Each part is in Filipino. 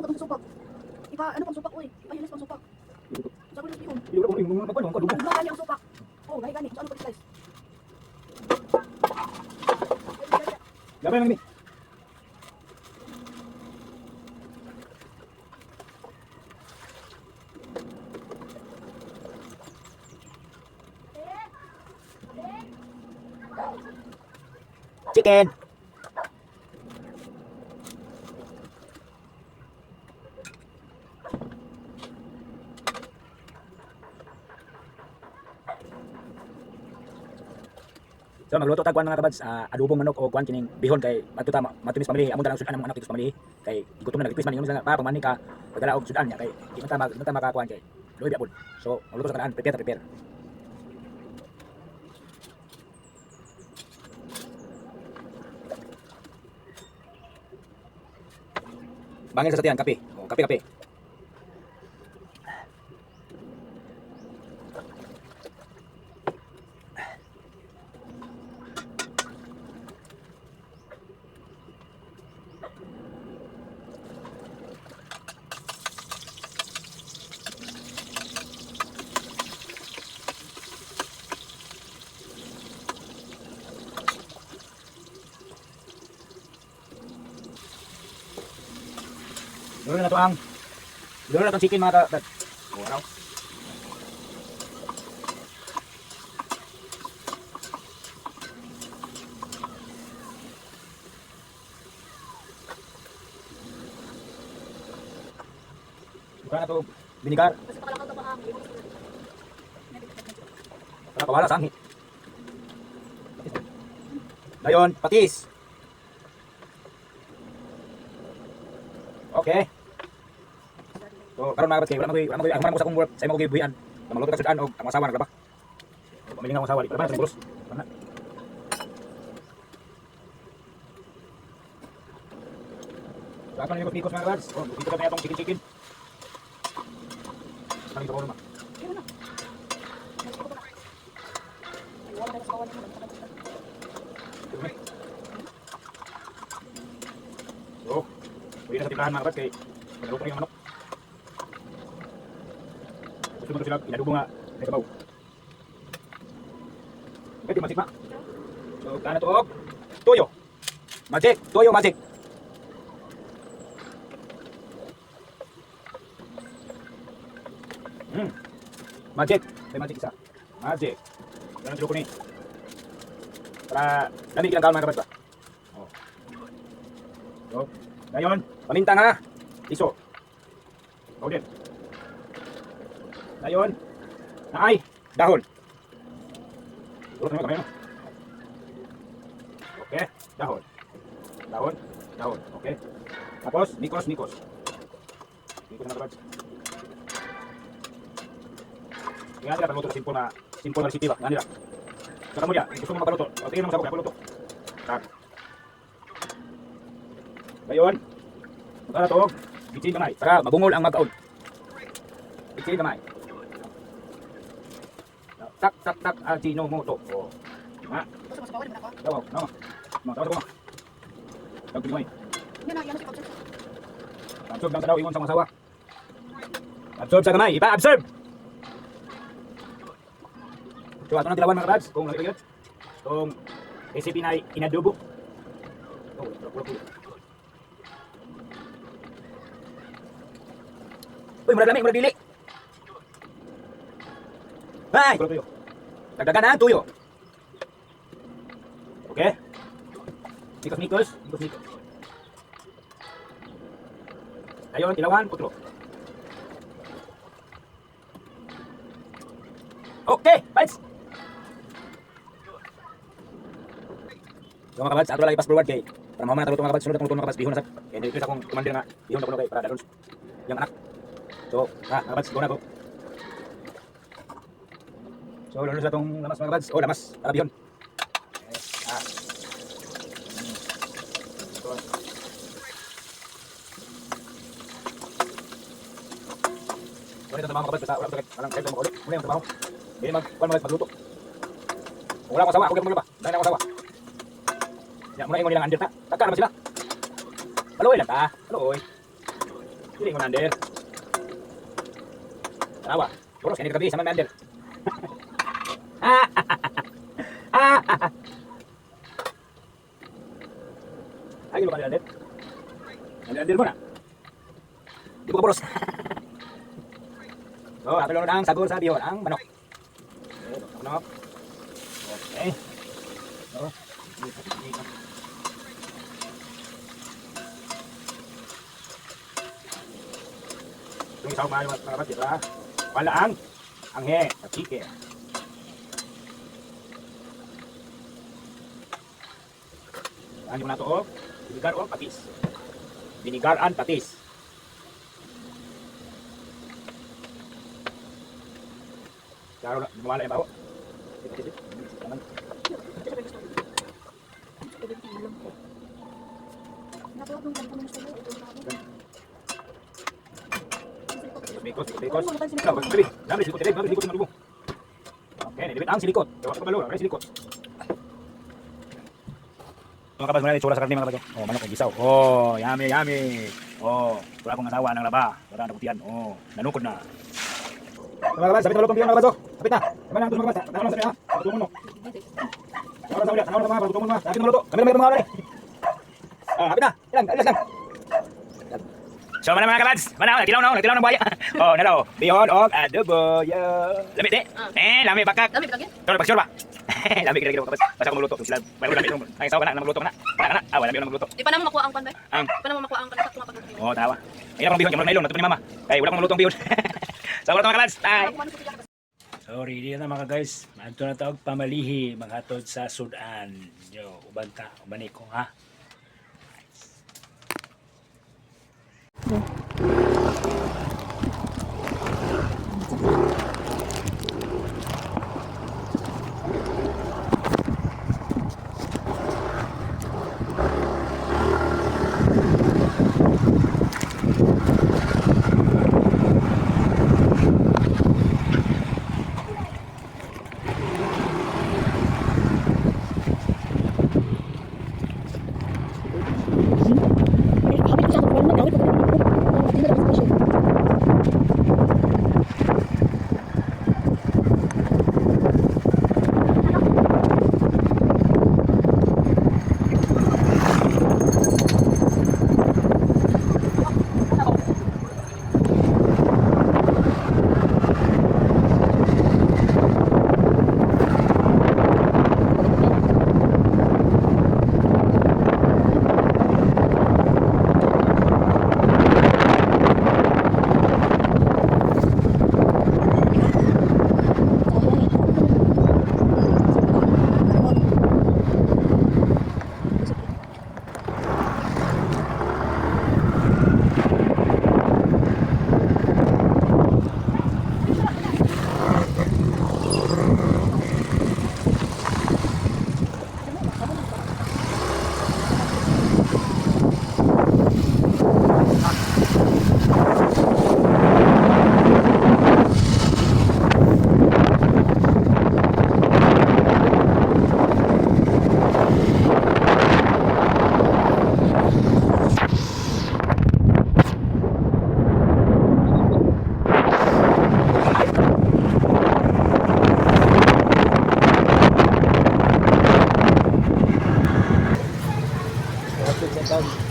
itong supak. Ipa, ano pang supak, uy? Ipahilis pang supak. Sabi ng yun. Yung magpano, ang Ang gani ang supak. Oh, gani. So, ano pa slice? Laban lang ni. Chicken. So magluto tag kuan mga kabads, adobong manok o kuan kining bihon kay matuta matumis pamilihi amon dalang sudan ang mga anak tikus pamilihi kay gutom na nagipis man ingon sila pa pamani ka pagdala og sudan niya kay di man ta makakuan kay luoy biapon. So magluto sa kanaan, prepare. Bangil sa satian, kape. Oh, kape. Dulu na to ang chicken mga ka. Oh, ano? Bukan na to binigar. Para pawala sanghi. Dayon, patis. Okay. So, karon mga kabads, wala mo sa kong work, sa imo kay buhian. Magluto ka sudan og ang asawa naglaba. Pamili nga ang asawa di para sa bulos. Kana. Dapat na ikot-ikot mga kabads. Oh, dito ka na itong chicken. Sabi ko naman. So, pwede na sa timplahan mga kabads kay pagluto na yung manok. Gusto mo sila inadubo nga may sabaw. Pwede magic ma. So, kana to og toyo. Magic. Magic. May magic isa. Magic. Ganun sila ko ni. Para dami kilang kaon mga kabads ba? Oh. So, ngayon, paminta nga. Iso. Powder. Ngayon, naay, dahon. Turot naman kamay, no? Okay, dahon. Okay. Tapos, nikos. Nikos na kabads. Nga nila paluto na simple na recipe ba? Nga nila. Saka mo niya, gusto mo mapaluto. O tingin mo sa buka, paluto. Tak. Ngayon, magkala to, bitsin kamay. Para mabungol ang magkaon. Bitsin kamay. Tak, Ajinomoto. Oh. Ha? Daw, no. Tawas ko. Tagpili mo. Yan si Pagod. Absorb lang daw ingon sa mga asawa. Absorb sa kamay, ipa-absorb. So ato nang tilawan mga kabads, kung nakikita yun. Itong recipe na inadobo. Oh, pulo. Uy, murag lami, murag dili. Ay, kulo tuyo. Dagdagan na tuyo. Okay. Nikos. Ayun, ilawan, putro. Okay, bites. So mga kabads, ato lagi pass forward kay para mamaya taluto mga kabads, sunod ang mga kabads, bihon na sa. Kaya hindi akong kumandir nga, bihon na kuno kay para dalon yung anak. So, mga kabads, go na go. So, lulus na itong lamas mga kabads. Oh, lamas, para bihon. So, ito trabaho mga kabads, basta wala ko walang kahit na makaulit. Muna yung trabaho. Hindi magluto. Wala akong asawa, huwag mo na ba? Dahil na akong asawa. Yan, muna ingon nilang andir ta. Taka naman sila. Paluoy lang ta. Paluoy. Hindi mo nander. Tawa. Boros kani gabi sama nander. Ay, lo ka nander. Nander mo na. Di ko boros. So, apelo na ang sagur sa bihon, ang manok. Okay, manok. Okay. So, yung isang mga kapatid, diba? Wala ang anghe at chike. Saan yung nato o? Binigar o patis. Binigar and patis. Klaro na, lumala yung baho. Napawag nung ganito ng sa'yo. Silikot. Ikaw, sabi, dami silikot, dami silikot sa malubo. Okay, nilibit ang silikot. Gawa sa kabalo, okay, silikot. Mga kabas, muna itsura sa karne mga kabas. Oh, manok, gisaw. Oh, yummy. Oh, wala akong asawa ng laba. Wala nagutian. Oh, nanukod na. Mga kabas, sabit na malutong biyan mga kabas. Sabit na. Sabit na, mga kabas. Tanaw lang sabi ha. Pagtutungon mo. Tanaw lang sa mga pagtutungon mo. Sabit na maluto. Kami na may mga kabas. Sabit na. Ilang, alas lang. So mga kabads, nagkilaw ng buhaya. Oh, nalaw. Bihon og adobo. Lamig di. Lamig bakak. Dami lagi. Toro pag sure ba? Lamig kira kabads. Basta ko magluto sila. Bago lamig nung. Ay saw ka na magluto ka na. Kana. Wala lamig magluto. Di pa naman makuha ang pan ba? Ang. Di pa naman makuha ang kanasa tuma pag. Oh, tawa. Ay akong bihon kamay nailon nato ni mama. Kay wala akong malutong bihon. So mga kabads. Bye. Sorry, di na mga guys. Manto na taog pamalihi maghatod sa Sudan. Yo, uban ta, ubani ko ha.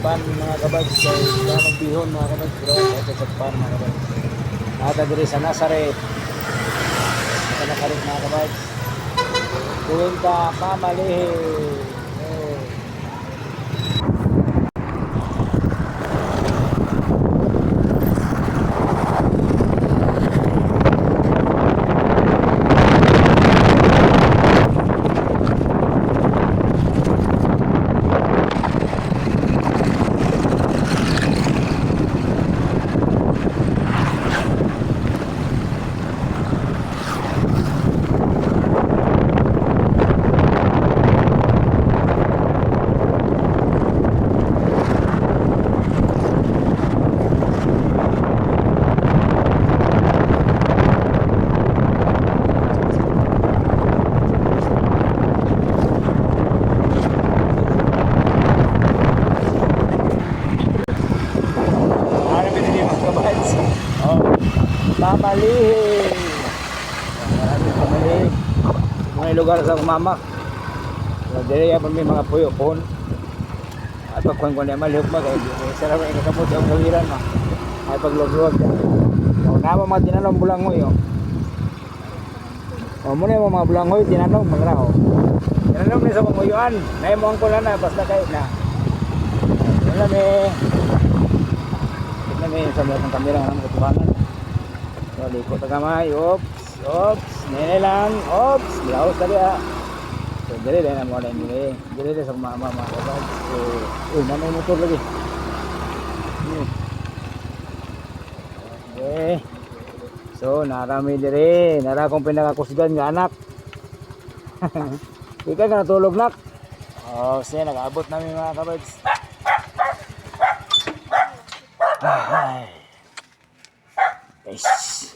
Pan mga kabags, kay damang bihon mga kabags, bro, sa pan mga kabags. Nakatagiri sa Nazareth, nakanakarip mga kabags. Kuwenta pamalihi. Oh. Oh, mamalihi. Maraming pamalihi. Mga lugar sa mama. So, dili ya may mga puyo pon. At pagkuhan ko na malihok ba kaya sarap ay kakamot yung kawiran ma. Ay paglugluwag. So, nama mga tinanong bulangoy oh. O muna yung mga bulangoy tinanong magraho. Tinanong ni sa mga uyuan. Naimong ko na basta kahit na. Wala may sa mga kamera ng katubangan. So, likot na kamay. Oops. Nene lang. Oops. Bilaos tali ha. So, dili na mo na nila. Dili sa mga kapag. So, nanay motor lagi. Okay. So, narami diri. Nara kong pinakakusgan nga anak. Ika ka natulog nak. Oh, siya nag-abot namin mga kabags. Ay. Yes.